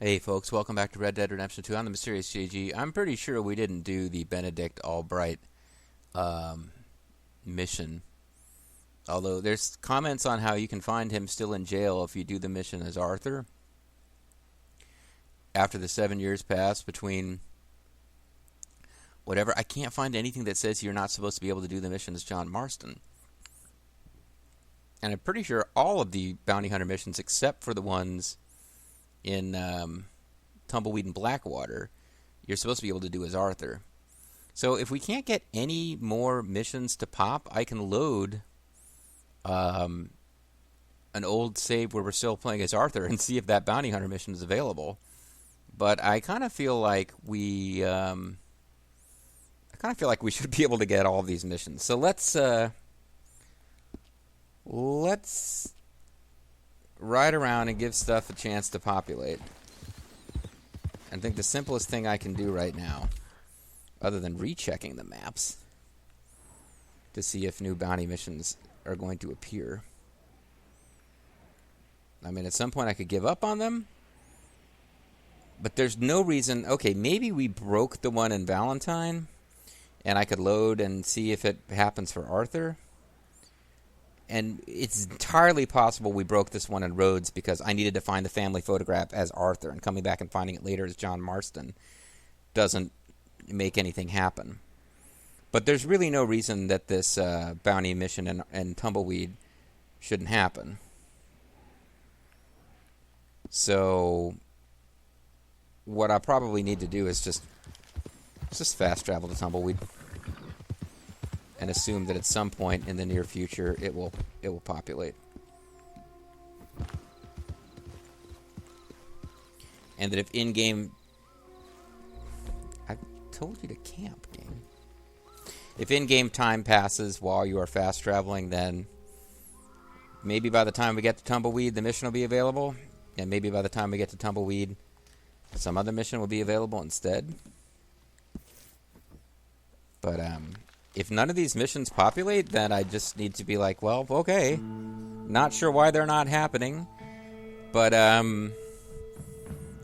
Hey folks, welcome back to Red Dead Redemption 2. I'm the Mysterious JG. I'm pretty sure we didn't do the Benedict Albright um, mission. Although there's comments on how you can find him still in jail if you do the mission as Arthur after the 7 years pass between whatever. I can't find anything that says you're not supposed to be able to do the mission as John Marston. And I'm pretty sure all of the bounty hunter missions, except for the ones in Tumbleweed and Blackwater, you're supposed to be able to do as Arthur. So if we can't get any more missions to pop, I can load an old save where we're still playing as Arthur and see if that bounty hunter mission is available. But I kind of feel like we should be able to get all of these missions. So let's ride around and give stuff a chance to populate. I think the simplest thing I can do right now, other than rechecking the maps to see if new bounty missions are going to appear. I mean, at some point I could give up on them, but there's no reason. Okay, maybe we broke the one in Valentine, and I could load and see if it happens for Arthur. And it's entirely possible we broke this one in Rhodes because I needed to find the family photograph as Arthur, and coming back and finding it later as John Marston doesn't make anything happen. But there's really no reason that this bounty mission and Tumbleweed shouldn't happen. So what I probably need to do is just fast travel to Tumbleweed and assume that at some point in the near future it will populate. And that if in-game... I told you to camp, game. If in-game time passes while you are fast traveling, then maybe by the time we get to Tumbleweed, the mission will be available. And maybe by the time we get to Tumbleweed, some other mission will be available instead. But, if none of these missions populate, then I just need to be like, well, okay. Not sure why they're not happening. But,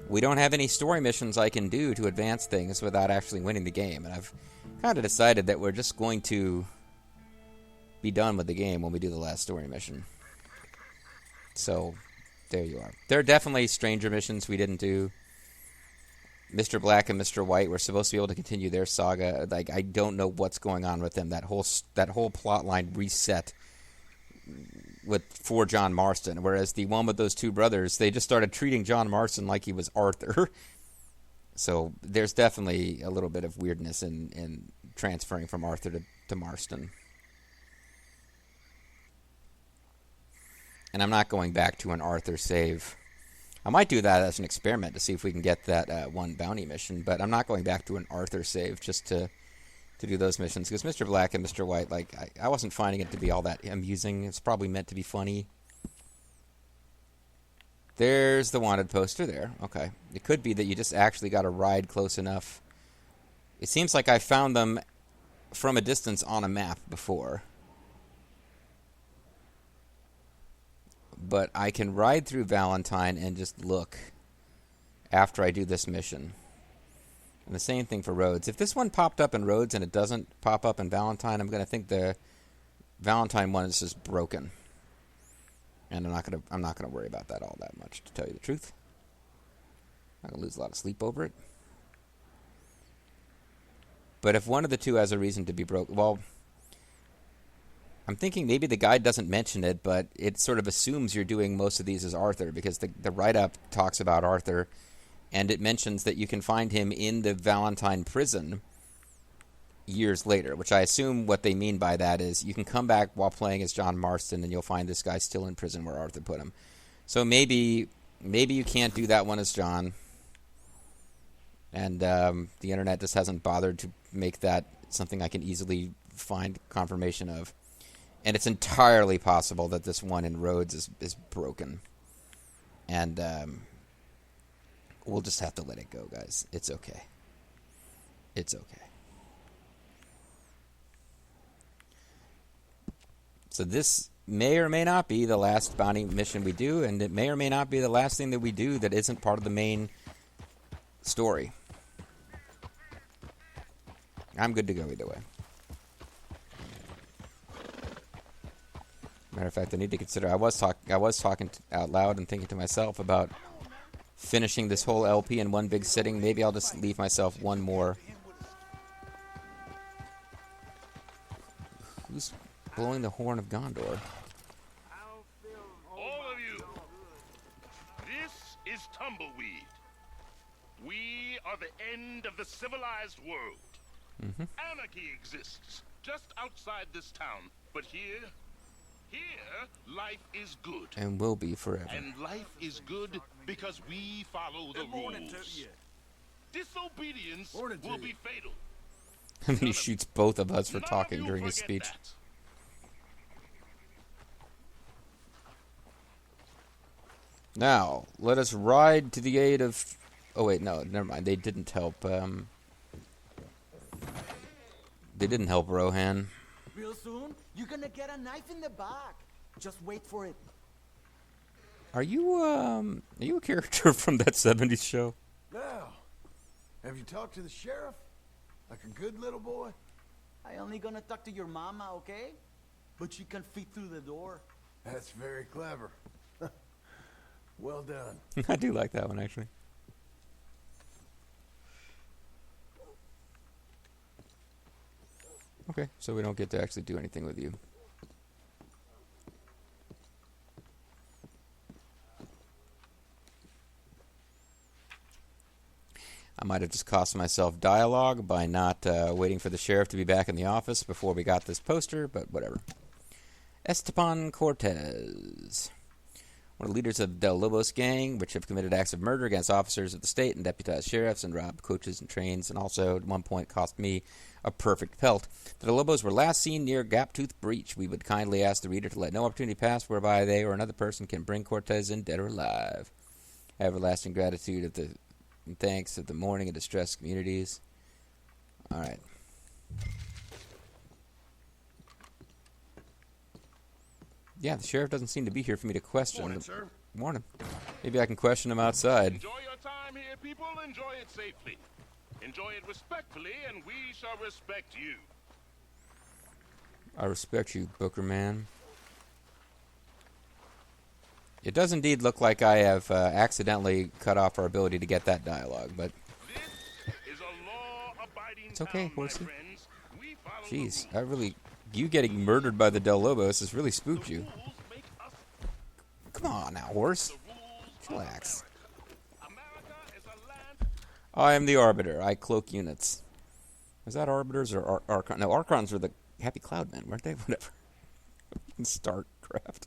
we don't have any story missions I can do to advance things without actually winning the game. And I've kind of decided that we're just going to be done with the game when we do the last story mission. So, there you are. There are definitely stranger missions we didn't do. Mr. Black and Mr. White were supposed to be able to continue their saga. Like, I don't know what's going on with them. That whole plot line reset for John Marston, whereas the one with those two brothers, they just started treating John Marston like he was Arthur. So there's definitely a little bit of weirdness in transferring from Arthur to Marston. And I'm not going back to an Arthur save. I might do that as an experiment to see if we can get that one bounty mission, but I'm not going back to an Arthur save just to do those missions, because Mr. Black and Mr. White, like, I wasn't finding it to be all that amusing. It's probably meant to be funny. There's the wanted poster there. Okay. It could be that you just actually got to ride close enough. It seems like I found them from a distance on a map before. But I can ride through Valentine and just look after I do this mission. And the same thing for Rhodes. If this one popped up in Rhodes and it doesn't pop up in Valentine, I'm going to think the Valentine one is just broken. And I'm not gonna worry about that all that much, to tell you the truth. I'm going to lose a lot of sleep over it. But if one of the two has a reason to be broken, well, I'm thinking maybe the guide doesn't mention it, but it sort of assumes you're doing most of these as Arthur, because the write-up talks about Arthur, and it mentions that you can find him in the Valentine prison years later, which I assume what they mean by that is you can come back while playing as John Marston, and you'll find this guy still in prison where Arthur put him. So maybe you can't do that one as John, and the internet just hasn't bothered to make that something I can easily find confirmation of. And it's entirely possible that this one in Rhodes is broken. And we'll just have to let it go, guys. It's okay. It's okay. So this may or may not be the last bounty mission we do, and it may or may not be the last thing that we do that isn't part of the main story. I'm good to go either way. Matter of fact, I need to consider. I was talking out loud and thinking to myself about finishing this whole LP in one big sitting. Maybe I'll just leave myself one more. Who's blowing the horn of Gondor? All of you, this is Tumbleweed. We are the end of the civilized world. Anarchy exists just outside this town, but here, life is good. And will be forever. And life is good because we follow the rules. Disobedience will be fatal. And then he shoots both of us for talking during his speech. That. Now, let us ride to the aid of... Oh, wait, no, never mind. They didn't help, They didn't help Rohan. Real soon, you're gonna get a knife in the back. Just wait for it. Are you a character from that 70s show? Now, have you talked to the sheriff? Like a good little boy? I only gonna talk to your mama, okay? But she can fit through the door. That's very clever. Well done. I do like that one, actually. Okay, so we don't get to actually do anything with you. I might have just cost myself dialogue by not waiting for the sheriff to be back in the office before we got this poster, but whatever. Esteban Cortez, one of the leaders of Del Lobos gang, which have committed acts of murder against officers of the state and deputized sheriffs and robbed coaches and trains, and also at one point cost me a perfect pelt. The Del Lobos were last seen near Gaptooth Breach. We would kindly ask the reader to let no opportunity pass whereby they or another person can bring Cortez in dead or alive. Everlasting gratitude of the and thanks of the mourning and distressed communities. All right. Yeah, the sheriff doesn't seem to be here for me to question. Morning, sir. Morning. Maybe I can question him outside. Enjoy your time here, people. Enjoy it safely. Enjoy it respectfully, and we shall respect you. I respect you, Booker Man. It does indeed look like I have accidentally cut off our ability to get that dialogue, but This is a law-abiding it's okay, town, my horsey. friends. We follow Jeez, the I really... You getting murdered by the Del Lobos has really spooked you. rules make us Come on now, horse. the rules Relax. of America is a land. I am the Arbiter. I cloak units. Was that Arbiters or Archons? No, Archons were the Happy Cloud Men, weren't they? Whatever. StarCraft.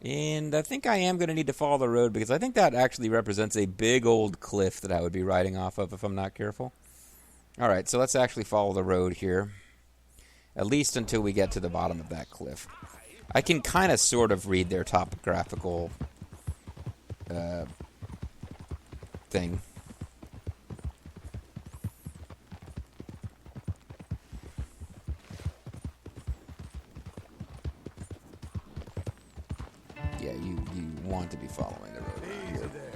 And I think I am going to need to follow the road because I think that actually represents a big old cliff that I would be riding off of if I'm not careful. Alright, so let's actually follow the road here. At least until we get to the bottom of that cliff. I can kind of sort of read their topographical thing. Yeah, you want to be following the road. Easy there.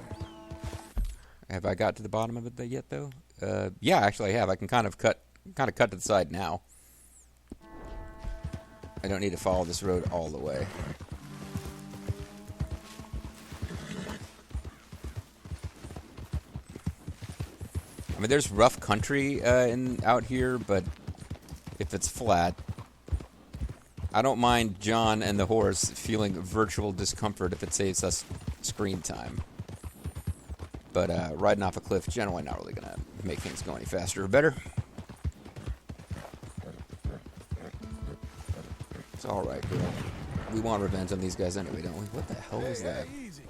Have I got to the bottom of it yet, though? Yeah, actually I have. I can kind of cut to the side now. I don't need to follow this road all the way. I mean, there's rough country out here, but if it's flat, I don't mind John and the horse feeling virtual discomfort if it saves us screen time. But riding off a cliff, generally not really going to make things go any faster or better. It's alright, girl. We want revenge on these guys anyway, don't we? What the hell was that? Easy.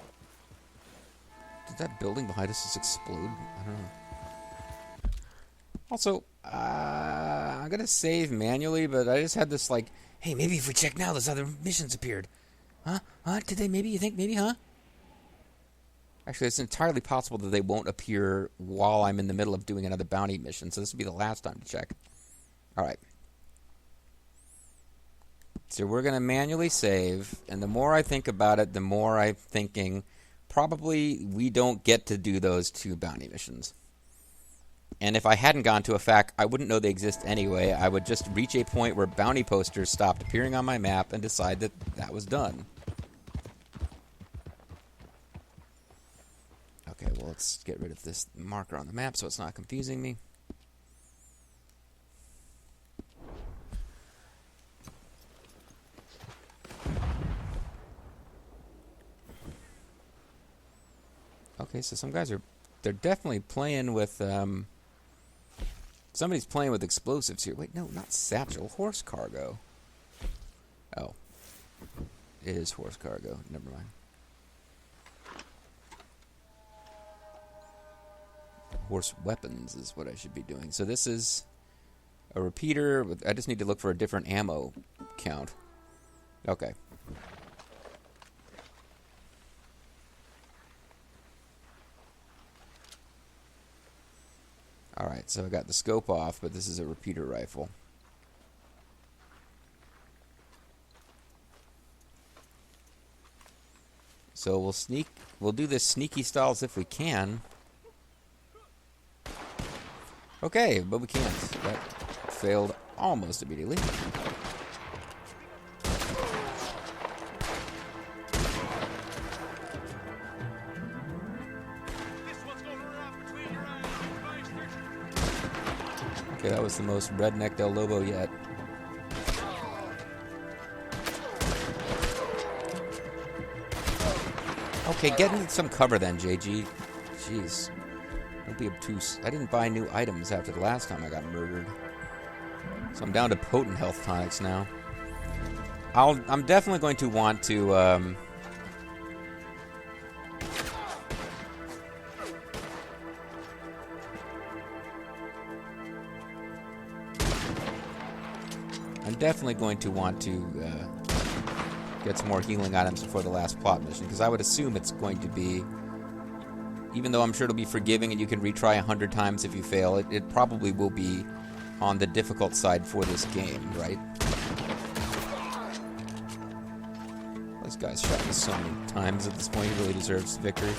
Did that building behind us just explode? I don't know. Also, I'm going to save manually, but I just had this like, hey, maybe if we check now, those other missions appeared. Huh? Huh? Did they maybe? You think maybe, huh? Actually, it's entirely possible that they won't appear while I'm in the middle of doing another bounty mission, so this will be the last time to check. Alright. So we're going to manually save, and the more I think about it, the more I'm thinking probably we don't get to do those 2 bounty missions. And if I hadn't gone to a FAQ, I wouldn't know they exist anyway. I would just reach a point where bounty posters stopped appearing on my map and decide that that was done. Okay, well, let's get rid of this marker on the map so it's not confusing me. Okay, so some guys they're definitely playing with, somebody's playing with explosives here. Wait, no, not satchel, horse cargo. Oh, it is horse cargo, never mind. Horse weapons is what I should be doing. So this is a repeater. I just need to look for a different ammo count. Okay. Alright, so I got the scope off, but this is a repeater rifle. So we'll do this sneaky styles if we can. Okay, but we can't. That failed almost immediately. Okay, that was the most redneck Del Lobo yet. Okay, get into some cover then, JG. Jeez. Don't be obtuse. I didn't buy new items after the last time I got murdered. So I'm down to potent health tonics now. I'm definitely going to want to, I'm definitely going to want to get some more healing items before the last plot mission, because I would assume it's going to be, even though I'm sure it'll be forgiving and you can retry 100 times if you fail, it probably will be on the difficult side for this game, right? This guy's shot me so many times at this point, he really deserves victory.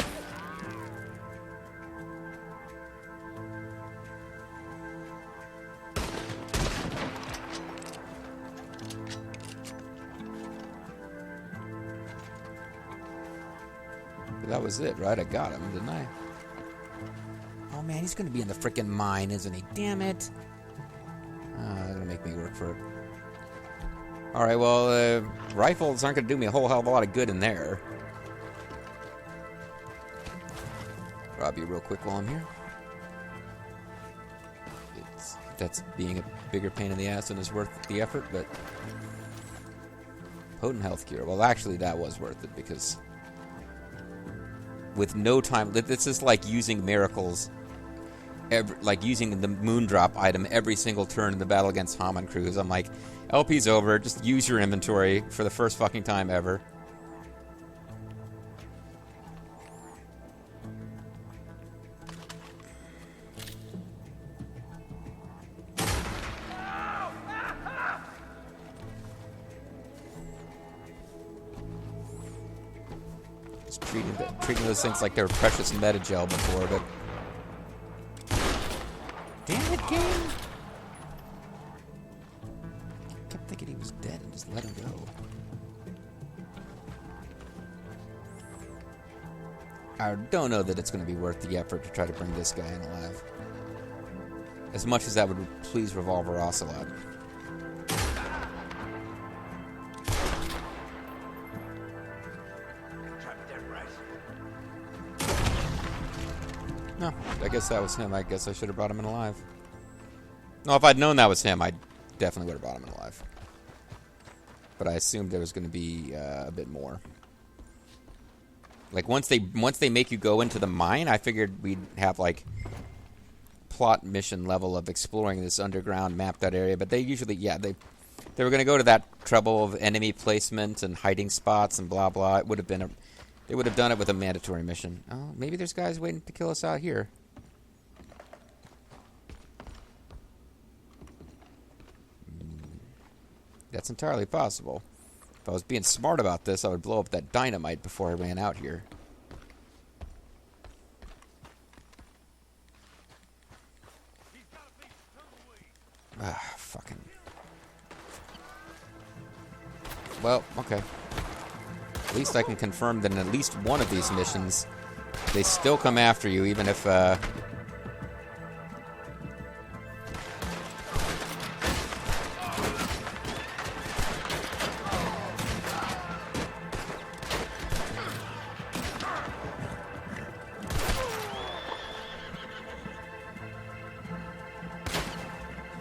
But that was it, right? I got him, didn't I? Oh man, he's gonna be in the frickin' mine, isn't he? Damn it! They're gonna make me work for it. Alright, well, rifles aren't gonna do me a whole hell of a lot of good in there. Rob you real quick while I'm here. That's being a bigger pain in the ass than is worth the effort, but... Potent health cure. Well, actually, that was worth it, because... with no time... This is like using miracles... like using the Moondrop item every single turn in the battle against Hammond Cruz. I'm like, LP's over, just use your inventory for the first fucking time ever. Just treating those things like they were precious metagel before, but... Damn it, game! I kept thinking he was dead and just let him go. I don't know that it's going to be worth the effort to try to bring this guy in alive. As much as that would please Revolver Ocelot. No, I guess that was him. I guess I should have brought him in alive. No, if I'd known that was him, I definitely would have brought him in alive. But I assumed there was going to be a bit more. Like, once they make you go into the mine, I figured we'd have, like, plot mission level of exploring this underground mapped out area. But they usually, yeah, they were going to go to that trouble of enemy placement and hiding spots and blah, blah. It would have been they would have done it with a mandatory mission. Oh, maybe there's guys waiting to kill us out here. That's entirely possible. If I was being smart about this, I would blow up that dynamite before I ran out here. well, okay. At least I can confirm that in at least one of these missions, they still come after you, even if,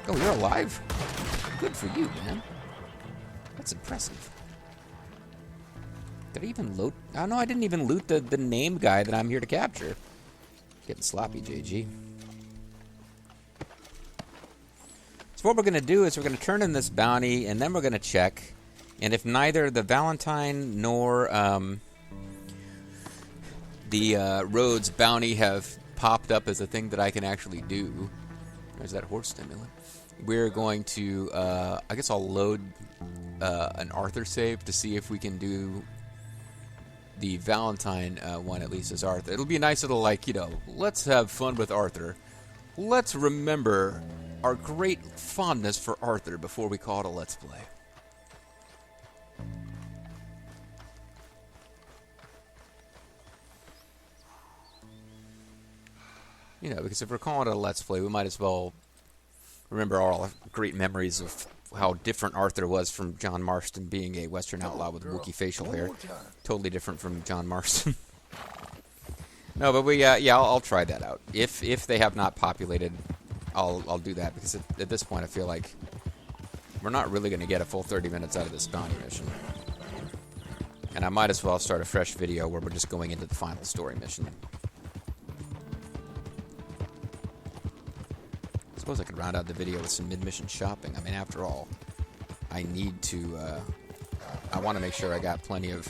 Oh, you're alive? Good for you, man. That's impressive. Did I even loot? Oh, no, I didn't even loot the name guy that I'm here to capture. Getting sloppy, JG. So what we're going to do is we're going to turn in this bounty, and then we're going to check. And if neither the Valentine nor the Rhodes bounty have popped up as a thing that I can actually do. There's that horse stimulant. We're going to, I guess I'll load an Arthur save to see if we can do the Valentine one at least as Arthur. It'll be a nice little, like, you know, let's have fun with Arthur. Let's remember our great fondness for Arthur before we call it a Let's Play. You know, because if we're calling it a Let's Play, we might as well remember all our great memories of how different Arthur was from John Marston being a Western outlaw with Wookiee facial hair. Totally different from John Marston. No, but we, yeah, I'll try that out. If they have not populated, I'll do that, because at this point I feel like we're not really going to get a full 30 minutes out of this bounty mission. And I might as well start a fresh video where we're just going into the final story mission. I suppose I could round out the video with some mid-mission shopping. I mean, after all, I need to, I want to make sure I got plenty of,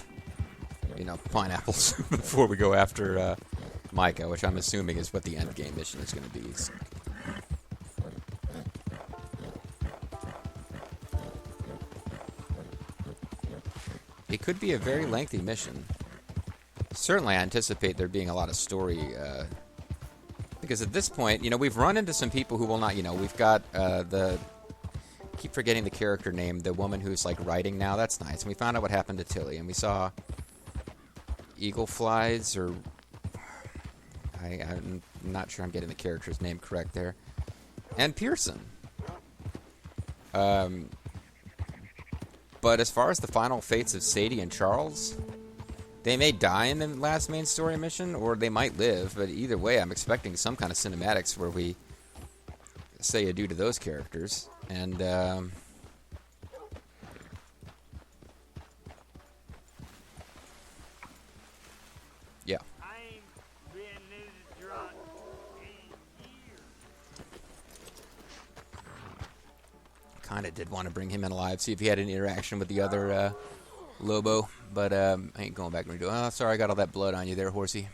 you know, pineapples before we go after Micah, which I'm assuming is what the end game mission is going to be. It could be a very lengthy mission. Certainly I anticipate there being a lot of story, because at this point, you know, we've run into some people who will not, you know, we've got keep forgetting the character name, the woman who's, like, writing now. That's nice. And we found out what happened to Tilly, and we saw Eagle Flies, or I'm not sure I'm getting the character's name correct there, and Pearson. But as far as the final fates of Sadie and Charles, they may die in the last main story mission, or they might live, but either way, I'm expecting some kind of cinematics where we say adieu to those characters. And, yeah. I ain't been this drunk in years. Kind of did want to bring him in alive, see if he had any interaction with the other Lobo, but I ain't going back and redo. Oh, sorry, I got all that blood on you there, horsey.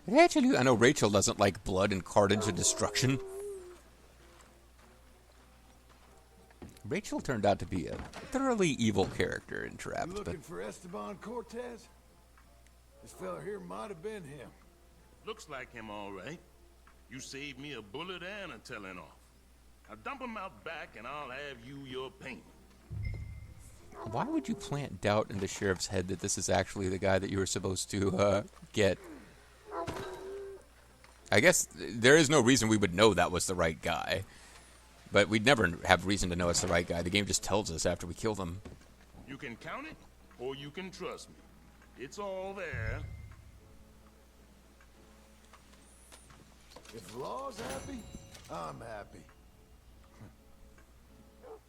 Rachel, I know Rachel doesn't like blood and carnage and destruction. Rachel turned out to be a thoroughly evil character in Trapped. You looking for Esteban Cortez? This fella here might have been him. Looks like him, all right. You saved me a bullet and a telling off. Now dump him out back, and I'll have you your payment. Why would you plant doubt in the sheriff's head that this is actually the guy that you were supposed to get? I guess there is no reason we would know that was the right guy. But we'd never have reason to know it's the right guy. The game just tells us after we kill them. You can count it, or you can trust me. It's all there. If Law's happy, I'm happy.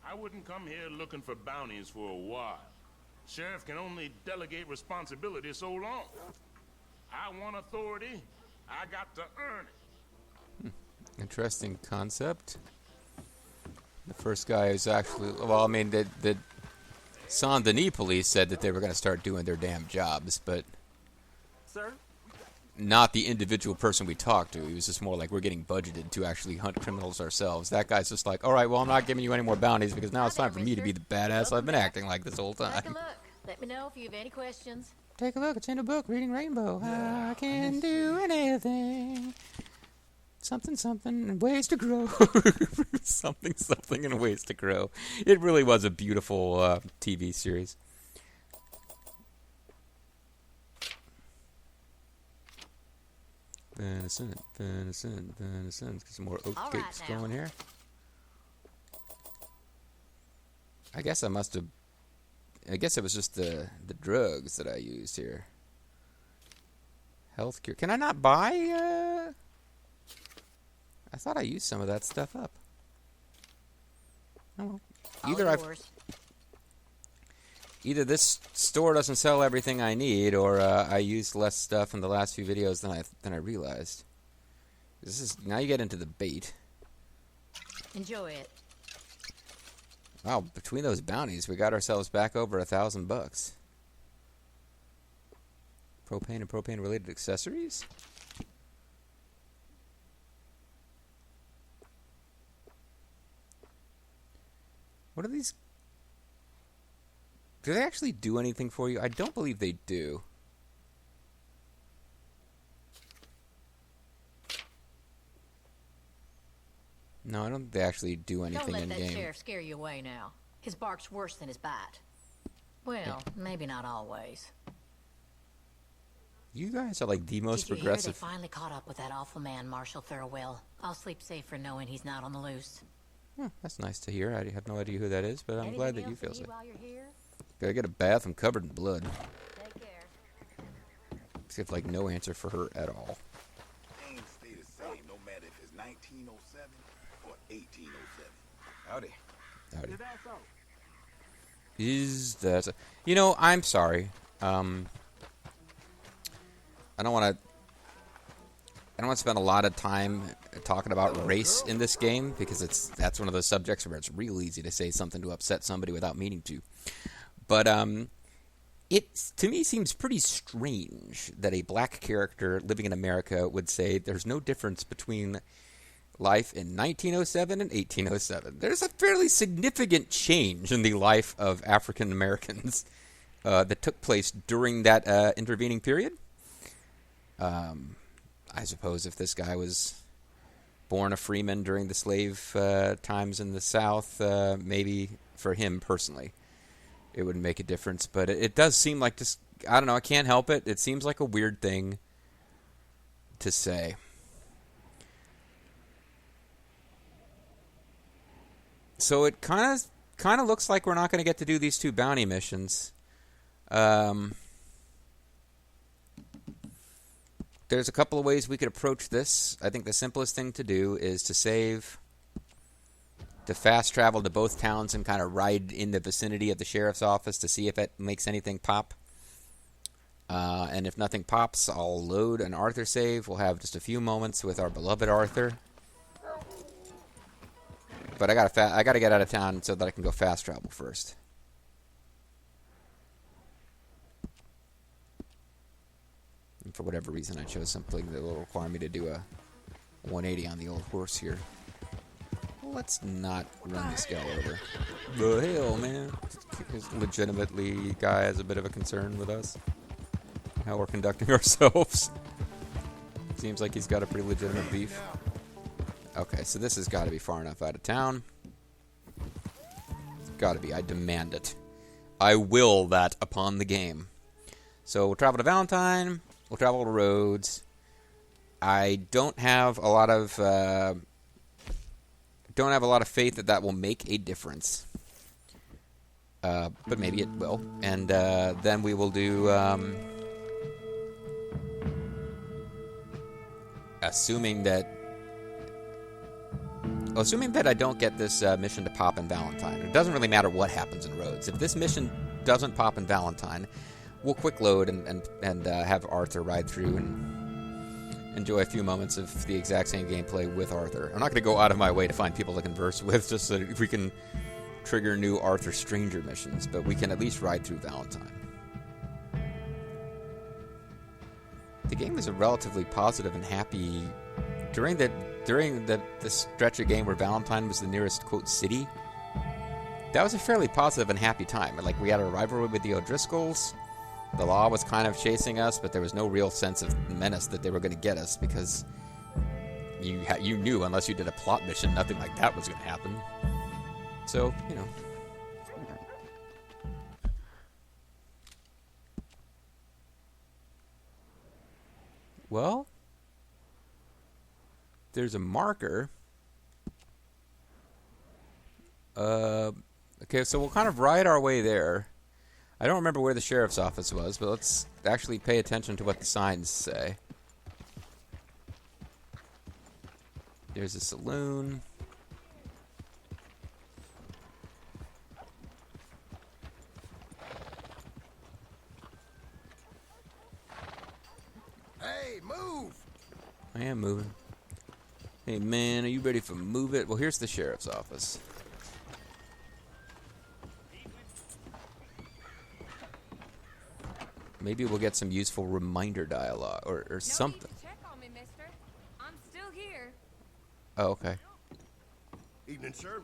I wouldn't come here looking for bounties for a while. Sheriff can only delegate responsibility so long. I want authority. I got to earn it. Interesting concept. The first guy is actually... Well, I mean, the Saint-Denis police said that they were going to start doing their damn jobs, but... Sir? Not the individual person we talked to. He was just more like, we're getting budgeted to actually hunt criminals ourselves. That guy's just like, all right, well, I'm not giving you any more bounties because now it's time for me to be the badass I've been acting like this whole Take a time. look. Let me know if you have any questions. Take a look. It's in a book, Reading Rainbow. I can do anything. Something, something, and ways to grow. Something, something, and ways to grow. It really was a beautiful TV series. Venison. Get some more oat All cakes right now. going here. I guess I must have. I guess it was just the drugs that I used here. Health cure. Can I not buy? I thought I used some of that stuff up. Oh well. All yours. Either this store doesn't sell everything I need, or I used less stuff in the last few videos than I realized. This is now you get into the bait. Enjoy it. Wow, between those bounties, we got ourselves back over $1,000. Propane and propane-related accessories. What are these? Do they actually do anything for you? I don't believe they do. No, I don't think they actually do anything Don't in let that game. sheriff scare you away now. His bark's worse than his bite. Well, maybe not always. You guys are like the most Did you progressive. hear they finally caught up with that awful man, Marshal Thurwell? I'll sleep safer knowing he's not on the loose. That's nice to hear. I have no idea who that is, but I'm glad that you Anything feel else safe. while you're here? Gotta get a bath. I'm covered in blood. Take care. Except like no answer for her at all. Things stay the same no matter if it's 1907 or 1807. Howdy. Howdy. Is that so? Is that? You know, I'm sorry. I don't want to spend a lot of time talking about race in this game because that's one of those subjects where it's real easy to say something to upset somebody without meaning to. But it to me seems pretty strange that a black character living in America would say there's no difference between life in 1907 and 1807. There's a fairly significant change in the life of African Americans that took place during that intervening period. I suppose if this guy was born a freeman during the slave times in the South, maybe for him personally, it wouldn't make a difference. But it does seem like just, I don't know, I can't help it. It seems like a weird thing to say. So it kind of looks like we're not going to get to do these two bounty missions. There's a couple of ways we could approach this. I think the simplest thing to do is to save, to fast travel to both towns and kind of ride in the vicinity of the sheriff's office to see if it makes anything pop. And if nothing pops, I'll load an Arthur save. We'll have just a few moments with our beloved Arthur. But I gotta get out of town so that I can go fast travel first. And for whatever reason, I chose something that will require me to do a 180 on the old horse here. Let's not run this guy over. The hell, man. Legitimately, guy has a bit of a concern with us. How we're conducting ourselves. Seems like he's got a pretty legitimate beef. Okay, so this has got to be far enough out of town. It's got to be. I demand it. I will that upon the game. So we'll travel to Valentine. We'll travel to Rhodes. I don't have a lot of faith that will make a difference. But maybe it will. And then we will do. Assuming that I don't get this mission to pop in Valentine. It doesn't really matter what happens in Rhodes. If this mission doesn't pop in Valentine, we'll quick load and have Arthur ride through and enjoy a few moments of the exact same gameplay with Arthur. I'm not going to go out of my way to find people to converse with just so that we can trigger new Arthur Stranger missions, but we can at least ride through Valentine. The game is a relatively positive and happy during the stretch of game where Valentine was the nearest quote city. That was a fairly positive and happy time. Like, we had a rivalry with the O'Driscolls. The law was kind of chasing us, but there was no real sense of menace that they were going to get us because you knew unless you did a plot mission, nothing like that was going to happen. So, you know. Well, there's a marker. Okay, so we'll kind of ride our way there. I don't remember where the sheriff's office was, but let's actually pay attention to what the signs say. There's a saloon. Hey, move! I am moving. Hey, man, are you ready for move it? Well, here's the sheriff's office. Maybe we'll get some useful reminder dialogue or something. No need to check on me, mister. I'm still here. Oh, okay. Evening, sir.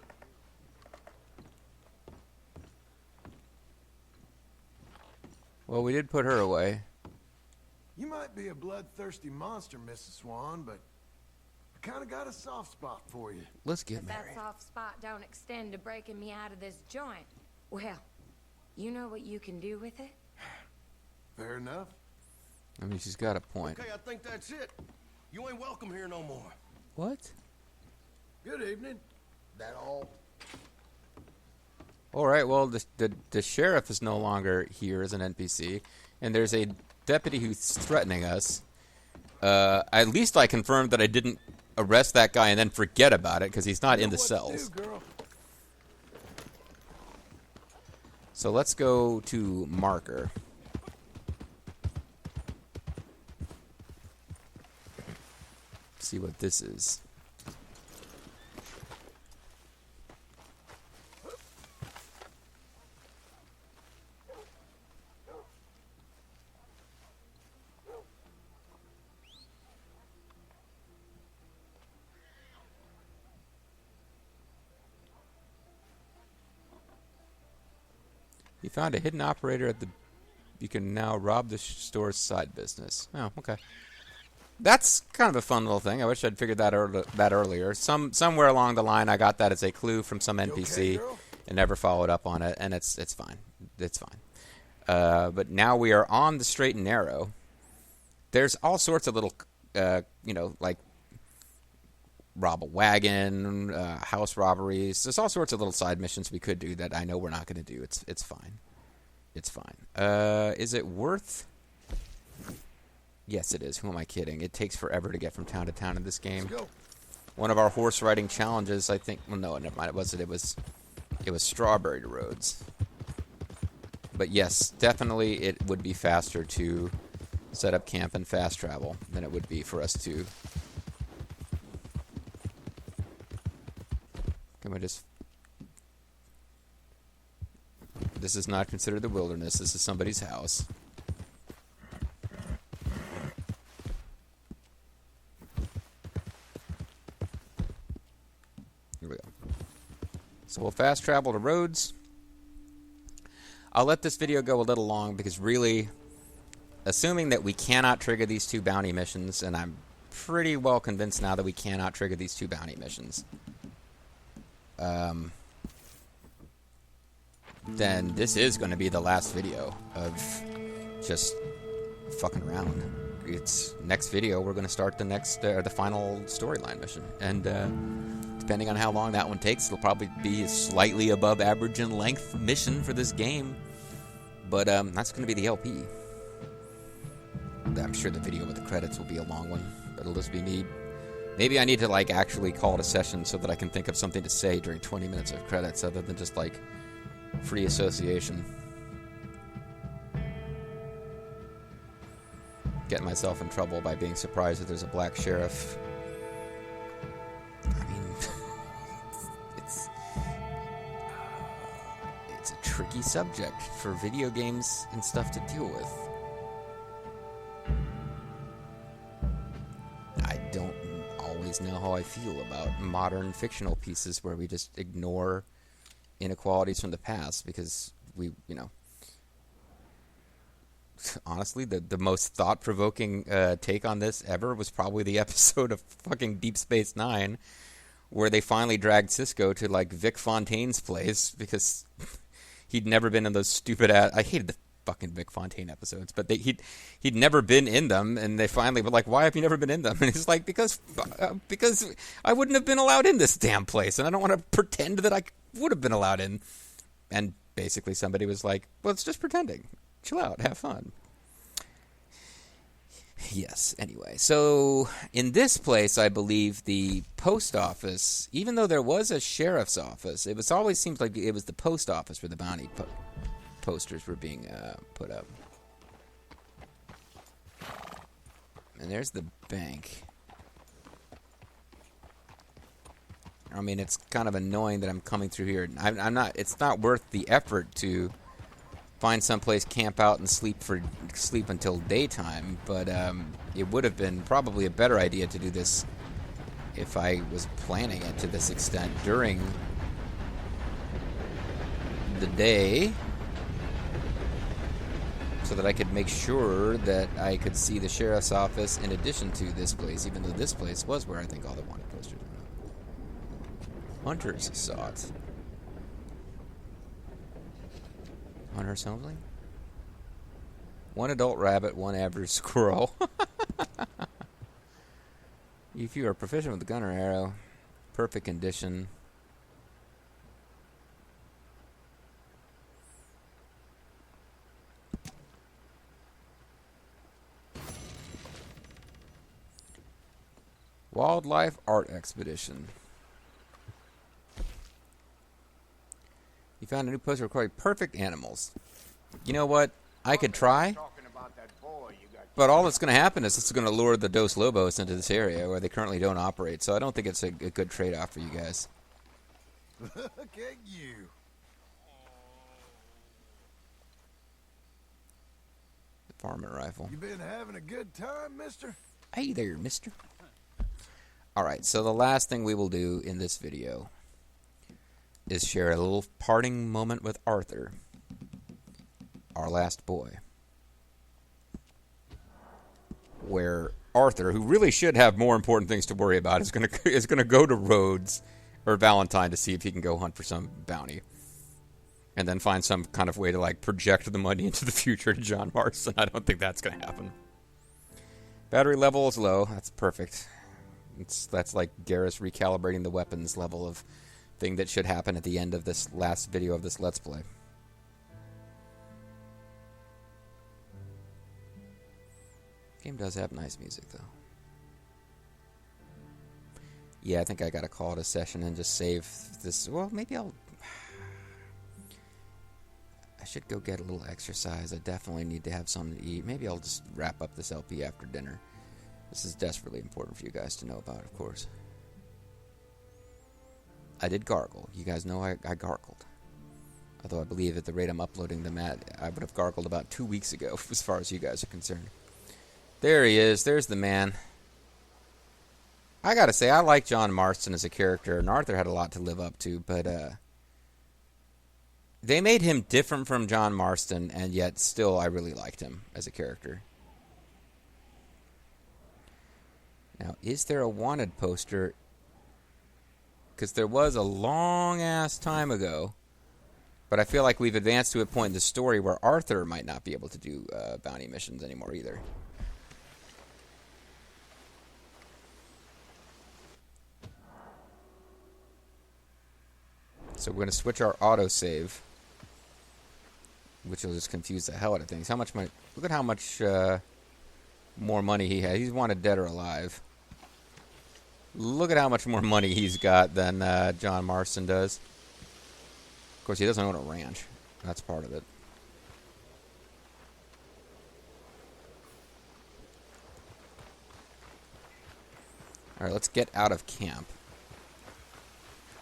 Well, we did put her away. You might be a bloodthirsty monster, Mrs. Swan, but I kind of got a soft spot for you. Let's get If married. that soft spot don't extend to breaking me out of this joint, well, you know what you can do with it? Fair enough. I mean, she's got a point. Okay, I think that's it. You ain't welcome here no more. What? Good evening. That all? All right. Well, the sheriff is no longer here as an NPC, and there's a deputy who's threatening us. At least I confirmed that I didn't arrest that guy and then forget about it because he's not in the What to cells. do, girl? So let's go to marker. See what this is. You found a hidden operator at the... You can now rob the store's side business. Oh, okay. That's kind of a fun little thing. I wish I'd figured that earlier. Somewhere along the line, I got that as a clue from some NPC, girl? and never followed up on it. And it's fine. It's fine. But now we are on the straight and narrow. There's all sorts of little, like rob a wagon, house robberies. There's all sorts of little side missions we could do that I know we're not going to do. It's fine. It's fine. Is it worth? Yes, it is. Who am I kidding? It takes forever to get from town to town in this game. Let's go. One of our horse riding challenges, I think. Well, no, never mind. It wasn't. It was Strawberry Roads. But yes, definitely, it would be faster to set up camp and fast travel than it would be for us to. Can we just? This is not considered the wilderness. This is somebody's house. Here we go. So we'll fast travel to Rhodes. I'll let this video go a little long because really, assuming that we cannot trigger these two bounty missions, and I'm pretty well convinced now that we cannot trigger these two bounty missions, then this is going to be the last video of just fucking around. It's next video we're going to start the next the final storyline mission, and depending on how long that one takes, it'll probably be a slightly above average in length mission for this game. But that's going to be the LP. I'm sure the video with the credits will be a long one, but it'll just be me. Maybe I need to like actually call it a session so that I can think of something to say during 20 minutes of credits, other than just like free association. Getting myself in trouble by being surprised that there's a black sheriff. I mean, it's a tricky subject for video games and stuff to deal with. I don't always know how I feel about modern fictional pieces where we just ignore inequalities from the past because we, honestly, the most thought-provoking take on this ever was probably the episode of fucking Deep Space Nine where they finally dragged Cisco to like Vic Fontaine's place because he'd never been in those stupid ass. I hated the fucking Vic Fontaine episodes, but he'd never been in them, and they finally were like, "Why have you never been in them?" And he's like, "Because I wouldn't have been allowed in this damn place, and I don't want to pretend that I would have been allowed in." And basically, somebody was like, "Well, it's just pretending. Chill out, have fun." Yes. Anyway, so in this place, I believe the post office, even though there was a sheriff's office, it was always seems like it was the post office where the bounty posters were being put up. And there's the bank. I mean, it's kind of annoying that I'm coming through here. I'm not. It's not worth the effort to find someplace, camp out, and sleep until daytime. But it would have been probably a better idea to do this if I was planning it to this extent during the day, so that I could make sure that I could see the sheriff's office in addition to this place, even though this place was where I think all the wanted posters were. Hunters sought. Hunter something? One adult rabbit, one average squirrel. If you are proficient with the gun or arrow, perfect condition. Wildlife art expedition. You found a new poster recording perfect animals. You know what? I could try, but all that's going to happen is it's going to lure the Dos Lobos into this area where they currently don't operate, so I don't think it's a good trade-off for you guys. Look at you. The varmint rifle. You been having a good time, mister? Hey there, mister. Alright, so the last thing we will do in this video is share a little parting moment with Arthur, our last boy. Where Arthur, who really should have more important things to worry about, is gonna go to Rhodes or Valentine to see if he can go hunt for some bounty, and then find some kind of way to like project the money into the future to John Marston. I don't think that's gonna happen. Battery level is low. That's perfect. That's like Garrus recalibrating the weapons level of thing that should happen at the end of this last video of this Let's Play. Game does have nice music, though. Yeah, I think I gotta call it a session and just save this. Well, maybe I should go get a little exercise. I definitely need to have something to eat. Maybe I'll just wrap up this LP after dinner. This is desperately important for you guys to know about, of course. I did gargle. You guys know I gargled. Although I believe at the rate I'm uploading them at, I would have gargled about 2 weeks ago, as far as you guys are concerned. There he is. There's the man. I gotta say, I like John Marston as a character, and Arthur had a lot to live up to, but they made him different from John Marston, and yet still I really liked him as a character. Now, is there a wanted poster? Because there was a long-ass time ago, but I feel like we've advanced to a point in the story where Arthur might not be able to do bounty missions anymore either. So we're going to switch our autosave, which will just confuse the hell out of things. How much money? Look at how much more money he has. He's wanted dead or alive. Look at how much more money he's got than John Marston does. Of course, he doesn't own a ranch. That's part of it. Alright, let's get out of camp.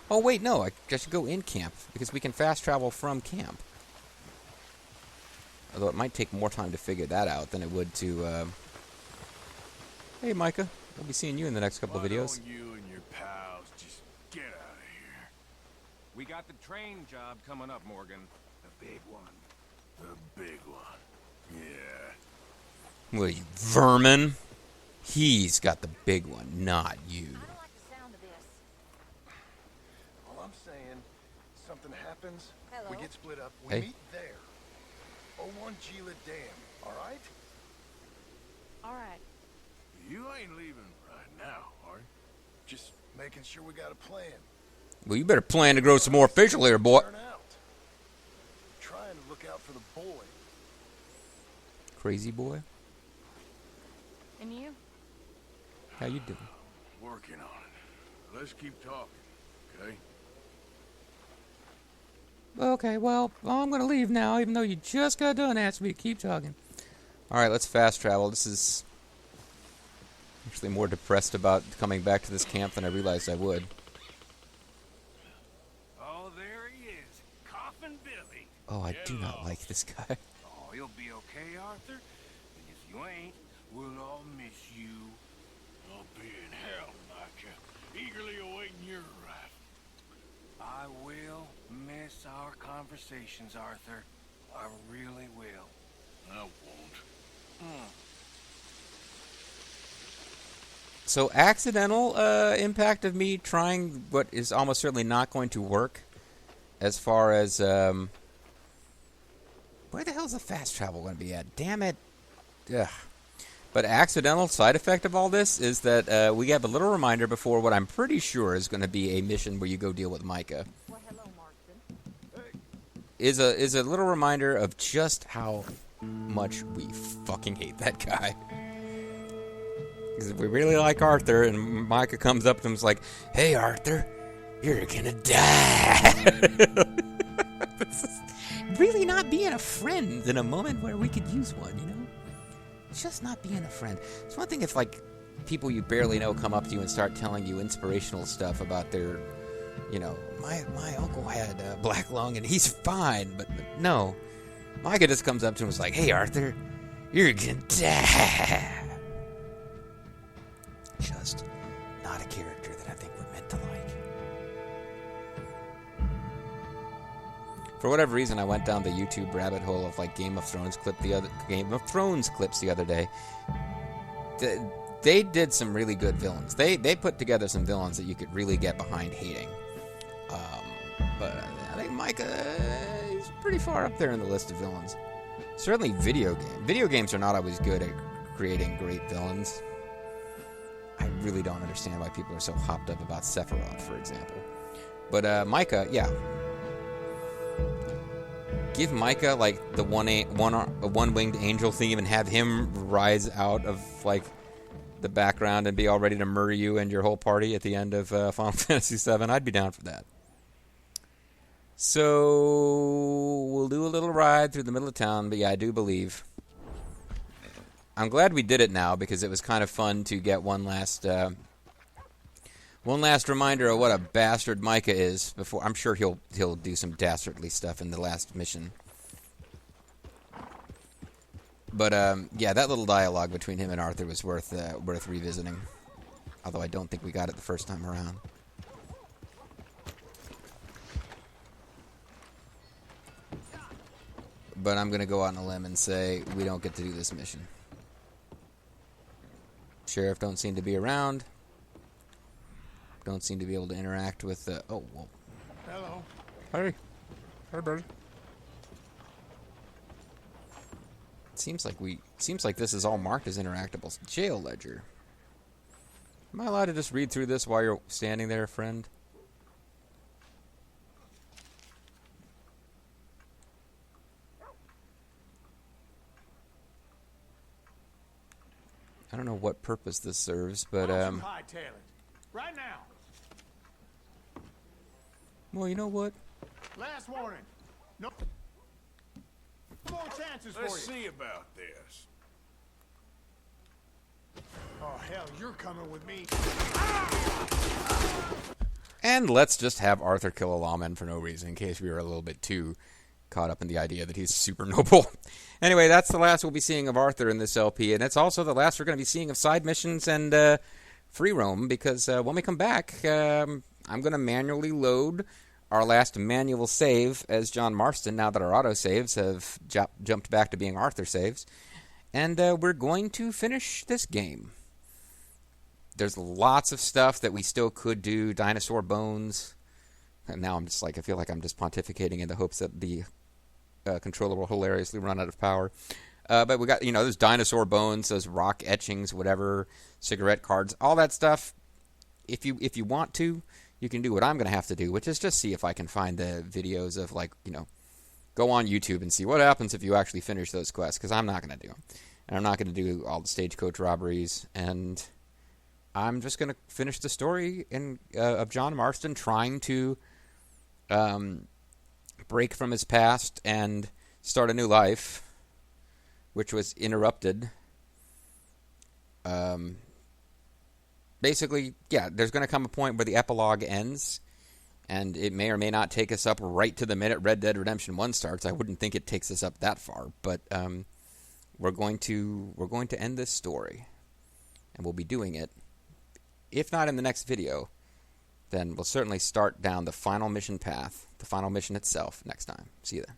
Oh, wait, no. I should go in camp, because we can fast travel from camp. Although it might take more time to figure that out than it would to... Hey, Micah. We'll be seeing you in the next couple of videos. You and your pals just get out of here. We got the train job coming up, Morgan. The big one. The big one. Yeah. Well, you vermin. He's got the big one, not you. I don't like the sound of this. All I'm saying, something happens, Hello? we get split up, we Hey. meet there. 01 Gila Dam, all right? All right. You ain't leaving right now, are you? Just making sure we got a plan. Well, you better plan to grow some more facial hair, boy. Turn out. Trying to look out for the boy. Crazy boy. And you? How you doing? Working on it. Let's keep talking, okay? Okay, well, I'm going to leave now, even though you just got done asking me to keep talking. All right, let's fast travel. This is actually more depressed about coming back to this camp than I realized I would. Oh, there he is. Coffin Billy. Oh, I do not like this guy. Oh, you'll be okay, Arthur. And if you ain't, we'll all miss you. I'll be in hell, Micah. Eagerly awaiting your arrival. I will miss our conversations, Arthur. I really will. I won't. So, accidental impact of me trying what is almost certainly not going to work as far as... where the hell is the fast travel going to be at? Damn it. Ugh. But accidental side effect of all this is that we have a little reminder before what I'm pretty sure is going to be a mission where you go deal with Micah. Well, hello, Marston. Is a little reminder of just how much we fucking hate that guy. Because if we really like Arthur, and Micah comes up to him and is like, "Hey, Arthur, you're gonna die." This is really not being a friend in a moment where we could use one, you know? Just not being a friend. It's one thing if, like, people you barely know come up to you and start telling you inspirational stuff about their, you know, my uncle had a black lung and he's fine, but no. Micah just comes up to him and is like, "Hey, Arthur, you're gonna die." Just not a character that I think we're meant to like. For whatever reason, I went down the YouTube rabbit hole of like Game of Thrones clips the other day. They did some really good villains. They put together some villains that you could really get behind hating. But I think Micah is pretty far up there in the list of villains. Certainly video games are not always good at creating great villains. I really don't understand why people are so hopped up about Sephiroth, for example. But Micah, yeah. Give Micah like the one-winged angel theme and have him rise out of like the background and be all ready to murder you and your whole party at the end of Final Fantasy VII. I'd be down for that. So we'll do a little ride through the middle of town, but yeah, I do believe. I'm glad we did it now because it was kind of fun to get one last reminder of what a bastard Micah is. Before I'm sure he'll do some dastardly stuff in the last mission. But yeah, that little dialogue between him and Arthur was worth revisiting. Although I don't think we got it the first time around. But I'm going to go out on a limb and say we don't get to do this mission. Sheriff don't seem to be around. Don't seem to be able to interact with the... Oh, whoa. Hello. Hey. Hey, buddy. Seems like this is all marked as interactable. Jail ledger. Am I allowed to just read through this while you're standing there, friend? I don't know what purpose this serves, but Why don't you hightail it? Right now. well, you know what? Last warning. No more chances for you. Let's see about this. Oh hell, you're coming with me. And let's just have Arthur kill a lawman for no reason, in case we were a little bit too caught up in the idea that he's super noble. Anyway, that's the last we'll be seeing of Arthur in this LP, and it's also the last we're going to be seeing of side missions and free roam, because when we come back, I'm going to manually load our last manual save as John Marston, now that our autosaves have jumped back to being Arthur saves, and we're going to finish this game. There's lots of stuff that we still could do, dinosaur bones. And now I'm just like, I feel like I'm just pontificating in the hopes that the controller will hilariously run out of power. But we got, those dinosaur bones, those rock etchings, whatever, cigarette cards, all that stuff. If you want to, you can do what I'm going to have to do, which is just see if I can find the videos of, go on YouTube and see what happens if you actually finish those quests, because I'm not going to do them. And I'm not going to do all the stagecoach robberies, and I'm just going to finish the story of John Marston trying to break from his past and start a new life, which was interrupted. Basically, yeah, there's going to come a point where the epilogue ends, and it may or may not take us up right to the minute Red Dead Redemption 1 starts. I wouldn't think it takes us up that far, but we're going to end this story, and we'll be doing it. If not in the next video, then we'll certainly start down the final mission path, the final mission itself, next time. See you then.